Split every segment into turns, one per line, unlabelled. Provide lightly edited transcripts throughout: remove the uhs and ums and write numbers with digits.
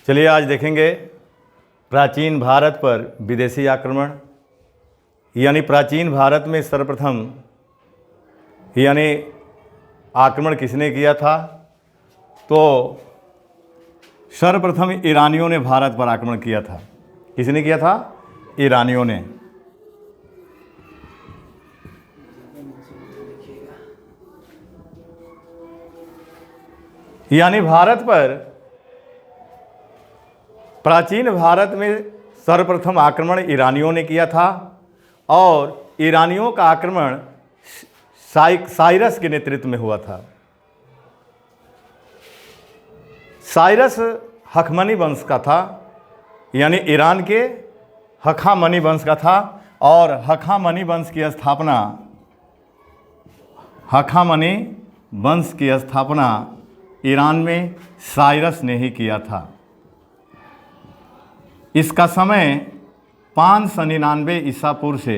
चलिए आज देखेंगे प्राचीन भारत पर विदेशी आक्रमण, यानी प्राचीन भारत में सर्वप्रथम यानी आक्रमण किसने किया था। तो सर्वप्रथम ईरानियों ने भारत पर आक्रमण किया था। किसने किया था? ईरानियों ने। यानी भारत पर, प्राचीन भारत में सर्वप्रथम आक्रमण ईरानियों ने किया था और ईरानियों का आक्रमण साइरस के नेतृत्व में हुआ था। साइरस हखमनी वंश का था, यानी ईरान के हखामनी वंश का था और हखामनी वंश की स्थापना ईरान में साइरस ने ही किया था। इसका समय 599 ईसा पूर्व से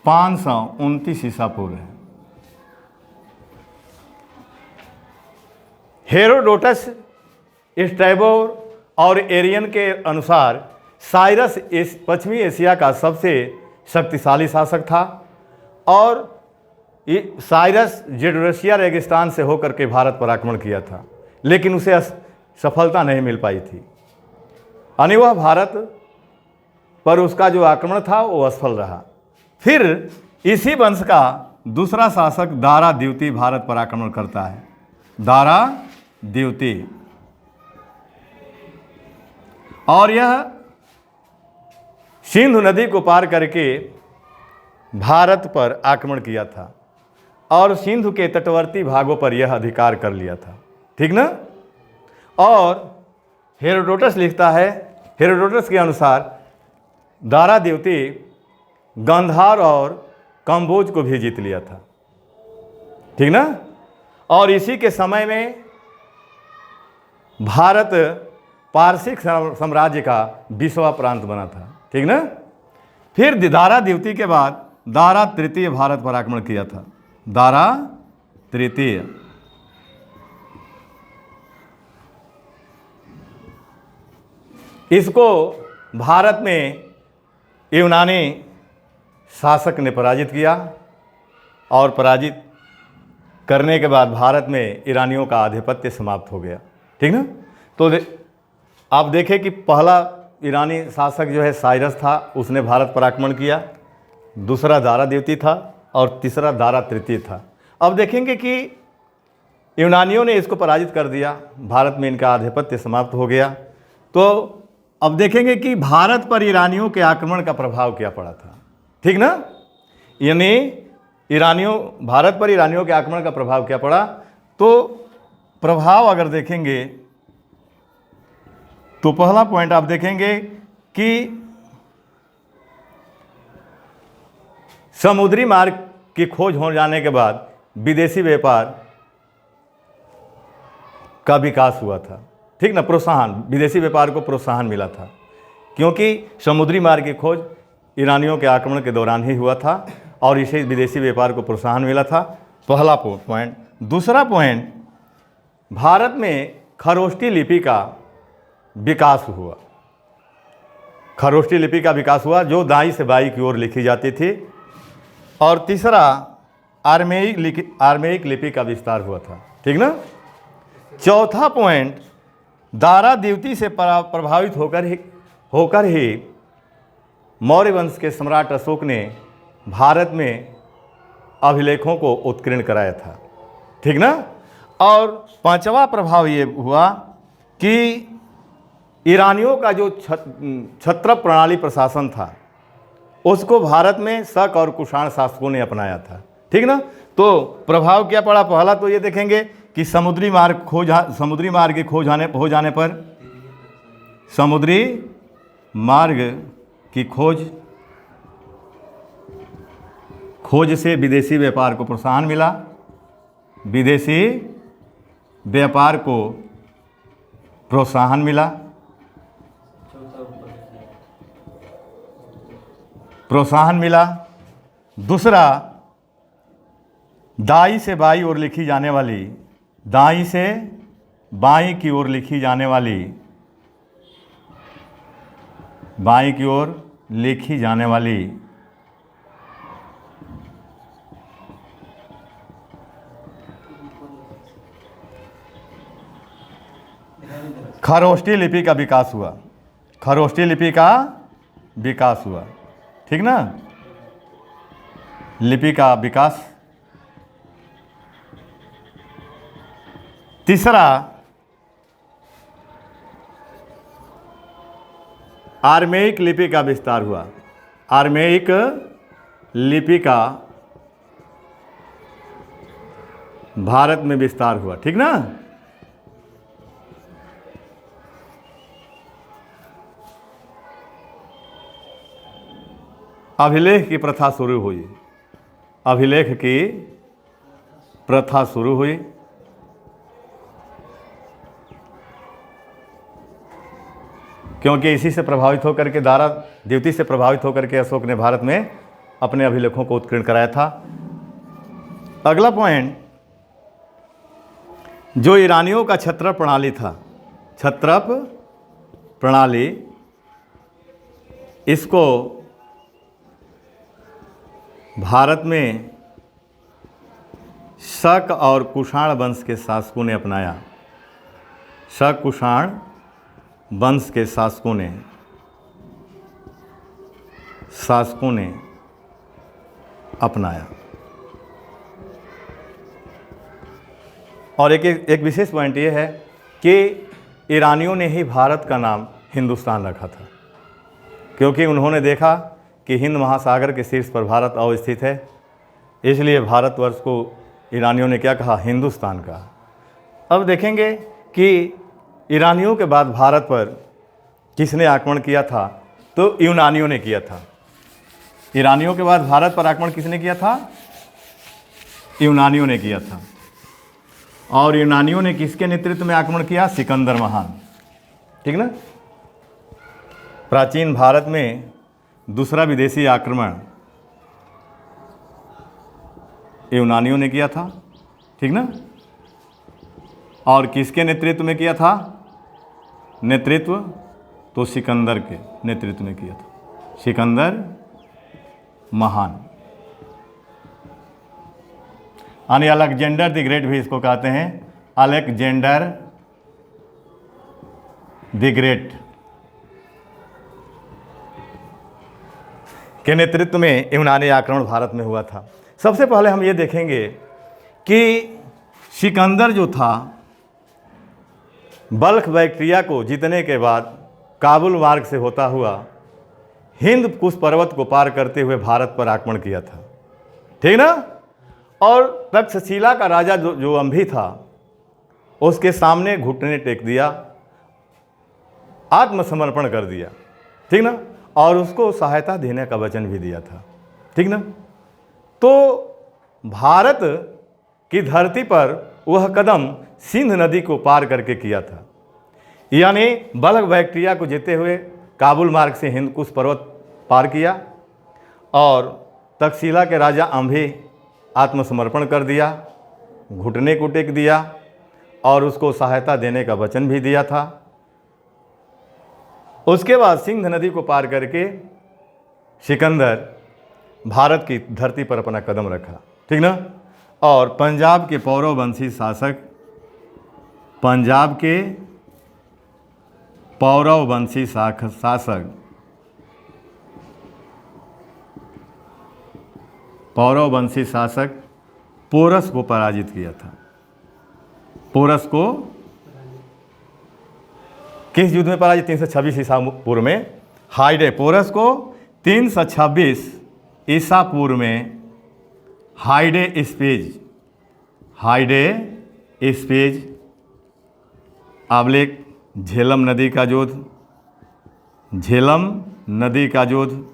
529 ईसा पूर्व है। हेरोडोटस, स्ट्रैबो और एरियन के अनुसार साइरस पश्चिमी एशिया का सबसे शक्तिशाली शासक था और साइरस जेडोरेशिया रेगिस्तान से होकर के भारत पर आक्रमण किया था, लेकिन उसे सफलता नहीं मिल पाई थी। यानी वह भारत पर उसका जो आक्रमण था वो असफल रहा। फिर इसी वंश का दूसरा शासक दारा द्वितीय भारत पर आक्रमण करता है। दारा द्वितीय, और यह सिंधु नदी को पार करके भारत पर आक्रमण किया था और सिंधु के तटवर्ती भागों पर यह अधिकार कर लिया था। ठीक ना। और हेरोडोटस लिखता है, हेरोडोटस के अनुसार दारा द्वितीय गांधार और कंबोज को भी जीत लिया था। ठीक ना। और इसी के समय में भारत पारसिक साम्राज्य का 20वां प्रांत बना था। ठीक ना। फिर दारा द्वितीय के बाद दारा तृतीय भारत पर आक्रमण किया था। दारा तृतीय, इसको भारत में यूनानी शासक ने पराजित किया और पराजित करने के बाद भारत में ईरानियों का आधिपत्य समाप्त हो गया। ठीक ना। तो आप देखें कि पहला ईरानी शासक जो है साइरस था, उसने भारत पर आक्रमण किया। दूसरा दारा द्वितीय था और तीसरा दारा तृतीय था। अब देखेंगे कि यूनानियों ने इसको पराजित कर दिया, भारत में इनका आधिपत्य समाप्त हो गया। तो अब देखेंगे कि भारत पर ईरानियों के आक्रमण का प्रभाव क्या पड़ा था। ठीक ना। यानी भारत पर ईरानियों के आक्रमण का प्रभाव क्या पड़ा। तो प्रभाव अगर देखेंगे तो पहला पॉइंट आप देखेंगे कि समुद्री मार्ग की खोज हो जाने के बाद विदेशी व्यापार का विकास हुआ था। ठीक ना। प्रोत्साहन, विदेशी व्यापार को प्रोत्साहन मिला था, क्योंकि समुद्री मार्ग की खोज ईरानियों के आक्रमण के दौरान ही हुआ था और इसे विदेशी व्यापार को प्रोत्साहन मिला था। पहला पॉइंट। दूसरा पॉइंट, भारत में खरोष्ठी लिपि का विकास हुआ। खरोष्ठी लिपि का विकास हुआ जो दाई से बाई की ओर लिखी जाती थी। और तीसरा, आर्मेयिक लिपि का विस्तार हुआ था। ठीक ना। चौथा पॉइंट, दारा द्वितीय से प्रभावित होकर ही मौर्य वंश के सम्राट अशोक ने भारत में अभिलेखों को उत्कीर्ण कराया था। ठीक ना। और पांचवा प्रभाव ये हुआ कि ईरानियों का जो क्षत्रप प्रणाली प्रशासन था उसको भारत में शक और कुषाण शासकों ने अपनाया था। ठीक ना। तो प्रभाव क्या पड़ा। पहला तो ये देखेंगे कि समुद्री मार्ग की खोज हो जाने पर समुद्री मार्ग की खोज से विदेशी व्यापार को प्रोत्साहन मिला। विदेशी व्यापार को प्रोत्साहन मिला। दूसरा, दाई से बाई ओर लिखी जाने वाली, दाई से बाई की ओर लिखी जाने वाली, बाई की ओर लिखी जाने वाली खरोष्ठी लिपि का विकास हुआ, खरोष्ठी लिपि का विकास हुआ, ठीक ना, लिपि का विकास। तीसरा, आर्मेयिक लिपि का विस्तार हुआ, आर्मेयिक लिपि का भारत में विस्तार हुआ, ठीक ना। अभिलेख की प्रथा शुरू हुई, अभिलेख की प्रथा शुरू हुई। क्योंकि इसी से प्रभावित होकर के, दारा द्वितीय से प्रभावित होकर के अशोक ने भारत में अपने अभिलेखों को उत्कीर्ण कराया था। अगला पॉइंट, जो ईरानियों का क्षत्रप प्रणाली था, क्षत्रप प्रणाली, इसको भारत में शक और कुषाण वंश के शासकों ने अपनाया, शक कुषाण वंश के शासकों ने अपनाया। और एक विशेष पॉइंट ये है कि ईरानियों ने ही भारत का नाम हिंदुस्तान रखा था, क्योंकि उन्होंने देखा कि हिंद महासागर के शीर्ष पर भारत अवस्थित है, इसलिए भारतवर्ष को ईरानियों ने क्या कहा, हिंदुस्तान कहा। अब देखेंगे कि ईरानियों के बाद भारत पर किसने आक्रमण किया था, तो यूनानियों ने किया था। ईरानियों के बाद भारत पर आक्रमण किसने किया था, यूनानियों ने किया था। और यूनानियों ने किसके नेतृत्व में आक्रमण किया, सिकंदर महान, ठीक ना। प्राचीन भारत में दूसरा विदेशी आक्रमण यूनानियों ने किया था, ठीक ना। और किसके नेतृत्व में किया था, नेतृत्व तो सिकंदर के नेतृत्व में किया था, सिकंदर महान। यानी अलेक्जेंडर द ग्रेट भी इसको कहते हैं, अलेक्जेंडर द ग्रेट के नेतृत्व में यूनानी आक्रमण भारत में हुआ था। सबसे पहले हम ये देखेंगे कि सिकंदर जो था, बल्ख बैक्ट्रिया को जीतने के बाद काबुल मार्ग से होता हुआ हिंद कुश पर्वत को पार करते हुए भारत पर आक्रमण किया था, ठीक ना। और तक्षशिला का राजा जो अंभी था, उसके सामने घुटने टेक दिया, आत्मसमर्पण कर दिया, ठीक ना। और उसको सहायता देने का वचन भी दिया था, ठीक ना। तो भारत की धरती पर वह कदम सिंध नदी को पार करके किया था, यानी बल्ख बैक्ट्रिया को जीते हुए काबुल मार्ग से हिंद कुश पर्वत पार किया और तक्षशिला के राजा अंभी आत्मसमर्पण कर दिया, घुटने को टेक दिया और उसको सहायता देने का वचन भी दिया था। उसके बाद सिंध नदी को पार करके सिकंदर भारत की धरती पर अपना कदम रखा, ठीक ना। और पंजाब के पौरववंशी शासक, पंजाब के पौरववंशी शासक पौरववंशी शासक पोरस को पराजित किया था। पोरस को किस युद्ध में पराजित, 326 ईसा पूर्व में हाइडे, पोरस को 326 ईसा पूर्व में हाइडे स्पेज आबलेक झेलम नदी का युद्ध, झेलम नदी का युद्ध,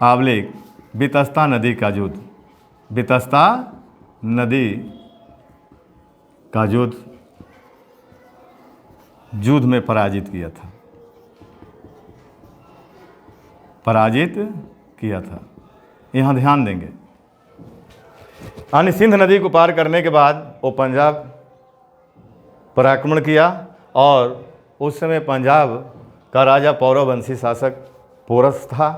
आबलेक बितस्ता नदी का युद्ध, बितस्ता नदी का युद्ध में पराजित किया था। पराजित किया था। यहाँ ध्यान देंगे। यानी सिंध नदी को पार करने के बाद वो पंजाब पर आक्रमण किया और उस समय पंजाब का राजा पौरववंशी शासक पोरस था।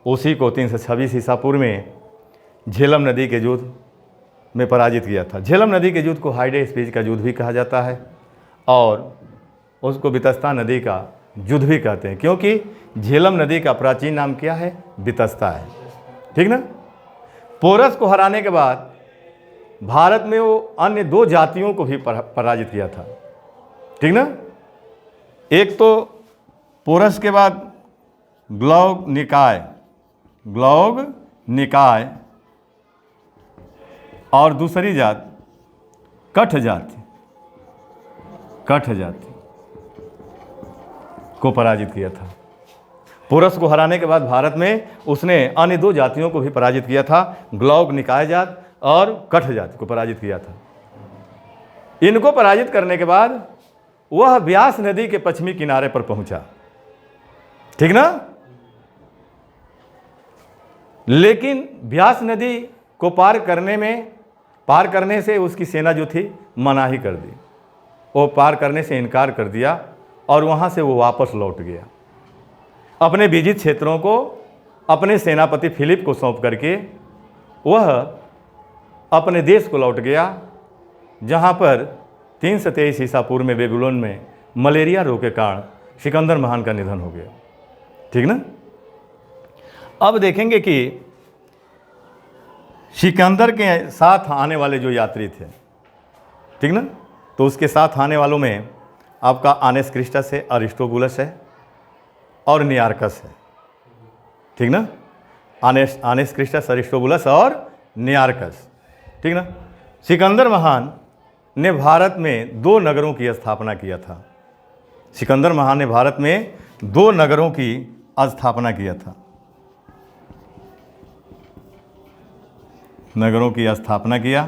उसी को 326 ईसा पूर्व में झेलम नदी के युद्ध में पराजित किया था। झेलम नदी के युद्ध को हाइडे स्पीच का युद्ध भी कहा जाता है और उसको बितस्ता नदी का युद्ध भी कहते हैं, क्योंकि झेलम नदी का प्राचीन नाम क्या है? बितस्ता है। ठीक ना। पोरस को हराने के बाद भारत में वो अन्य 2 जातियों को भी पराजित किया था। ठीक ना। एक तो पोरस के बाद ग्लौग निकाय और दूसरी जात कठ जाति को पराजित किया था। पोरस को हराने के बाद भारत में उसने अन्य 2 जातियों को भी पराजित किया था, ग्लौग निकाय जात और कठ जाति को पराजित किया था। इनको पराजित करने के बाद वह ब्यास नदी के पश्चिमी किनारे पर पहुंचा। ठीक ना। लेकिन ब्यास नदी को पार करने से उसकी सेना जो थी मनाही कर दी। वो पार करने से इनकार कर दिया और वहाँ से वो वापस लौट गया। अपने विजित क्षेत्रों को अपने सेनापति फिलिप को सौंप करके वह अपने देश को लौट गया, जहाँ पर 323 ईसा पूर्व में बेबीलोन में मलेरिया रोग के कारण सिकंदर महान का निधन हो गया। ठीक ना। अब देखेंगे कि सिकंदर के साथ आने वाले जो यात्री थे, ठीक ना, तो उसके साथ आने वालों में आपका आनेस क्रिस्टस है, अरिस्टोबुलस है और नियार्कस है। ठीक ना। आनेस क्रिस्टस, अरिस्टोबुलस और नियार्कस। ठीक ना। सिकंदर महान ने भारत में 2 नगरों की स्थापना किया था। सिकंदर महान ने भारत में 2 नगरों की स्थापना किया था। नगरों की स्थापना किया।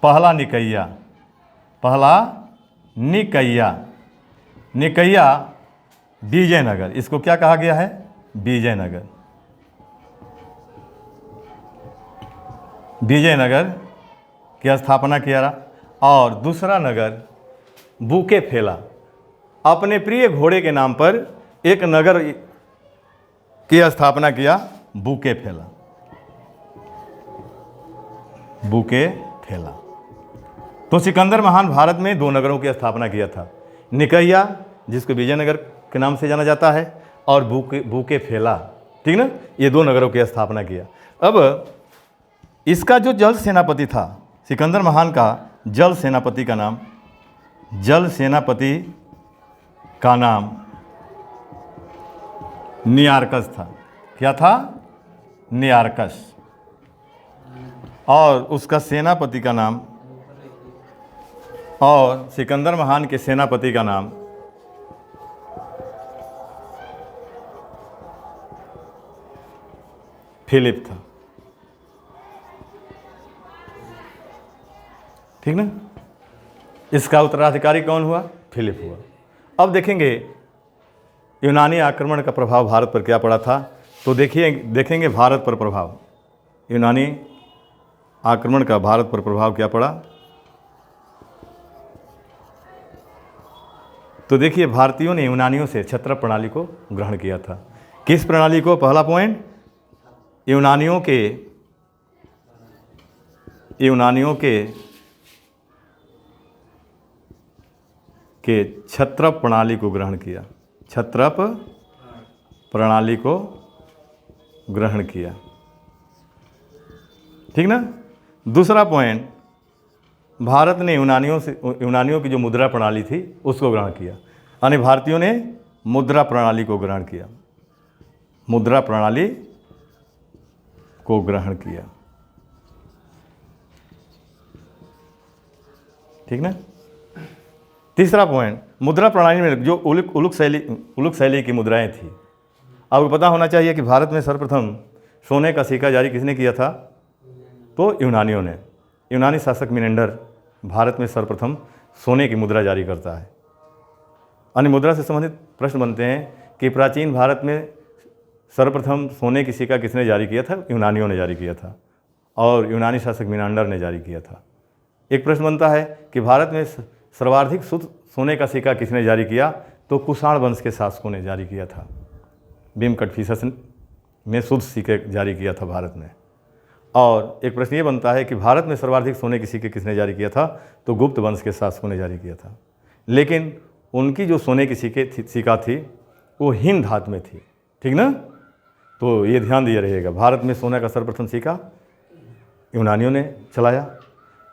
पहला निकैया विजयनगर, इसको क्या कहा गया है? विजयनगर की स्थापना किया। और दूसरा नगर बुके फेला, अपने प्रिय घोड़े के नाम पर एक नगर की स्थापना किया, बुके फेला। तो सिकंदर महान भारत में 2 नगरों की स्थापना किया था, निकैया जिसको विजयनगर के नाम से जाना जाता है और बुके फेला। ठीक ना। ये 2 नगरों की स्थापना किया। अब इसका जो जल सेनापति था, सिकंदर महान का जल सेनापति का नाम नियार्कस था। क्या था? नियार्कस। और उसका सेनापति का नाम, और सिकंदर महान के सेनापति का नाम फिलिप था। ठीक ना। इसका उत्तराधिकारी कौन हुआ? फिलिप हुआ। अब देखेंगे यूनानी आक्रमण का प्रभाव भारत पर क्या पड़ा था। तो देखेंगे भारत पर प्रभाव, यूनानी आक्रमण का भारत पर प्रभाव क्या पड़ा। तो देखिए, भारतीयों ने यूनानियों से क्षत्रप प्रणाली को ग्रहण किया था। किस प्रणाली को? पहला पॉइंट, यूनानियों के क्षत्रप प्रणाली को ग्रहण किया। क्षत्रप प्रणाली को ग्रहण किया। ठीक ना। दूसरा पॉइंट, भारत ने यूनानियों की जो मुद्रा प्रणाली थी उसको ग्रहण किया। यानी भारतीयों ने मुद्रा प्रणाली को ग्रहण किया। ठीक ना। तीसरा पॉइंट, मुद्रा प्रणाली में जो उलुक शैली की मुद्राएं थी। आपको पता होना चाहिए कि भारत में सर्वप्रथम सोने का सिक्का जारी किसने किया था? तो यूनानियों ने। यूनानी शासक मिनेंडर भारत में सर्वप्रथम सोने की मुद्रा जारी करता है। अन्य मुद्रा से संबंधित प्रश्न बनते हैं कि प्राचीन भारत में सर्वप्रथम सोने की सिक्का किसने जारी किया था? यूनानियों ने जारी किया था और यूनानी शासक मिनांडर ने जारी किया था। एक प्रश्न बनता है कि भारत में सर्वाधिक शुद्ध सोने का सिक्का किसने जारी किया? तो कुषाण वंश के शासकों ने जारी किया था। भीम कटफिसस ने शुद्ध सिक्के जारी किया था भारत में। और एक प्रश्न ये बनता है कि भारत में सर्वाधिक सोने के सिक्के किसने जारी किया था? तो गुप्त वंश के शासकों ने जारी किया था। लेकिन उनकी जो सोने की सिक्का थी वो हिंद धातु में थी, ठीक ना? तो ये ध्यान दिया रहिएगा, भारत में सोने का सर्वप्रथम सिक्का यूनानियों ने चलाया,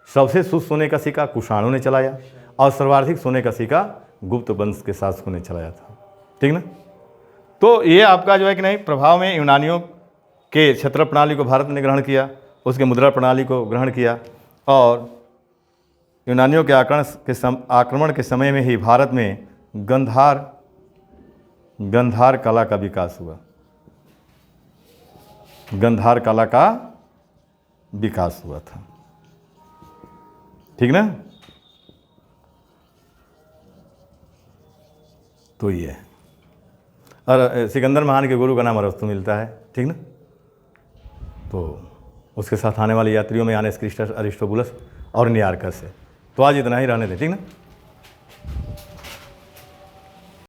सबसे शुद्ध सोने का सिक्का कुषाणों ने चलाया और सर्वाधिक सोने का सिक्का गुप्त वंश के शासकों ने चलाया था, ठीक ना? तो ये आपका जो है कि नहीं, प्रभाव में यूनानियों के क्षेत्र प्रणाली को भारत ने ग्रहण किया, उसके मुद्रा प्रणाली को ग्रहण किया और यूनानियों के आक्रमण के समय में ही भारत में गंधार कला का विकास हुआ। गंधार कला का विकास हुआ था, ठीक ना? तो ये है। और सिकंदर महान के गुरु का नाम अरस्तु मिलता है, ठीक ना? तो उसके साथ आने वाले यात्रियों में यानेस क्रिस्टस, अरिस्टोबुलस और नियार्कस है। तो आज इतना ही रहने दें, ठीक ना?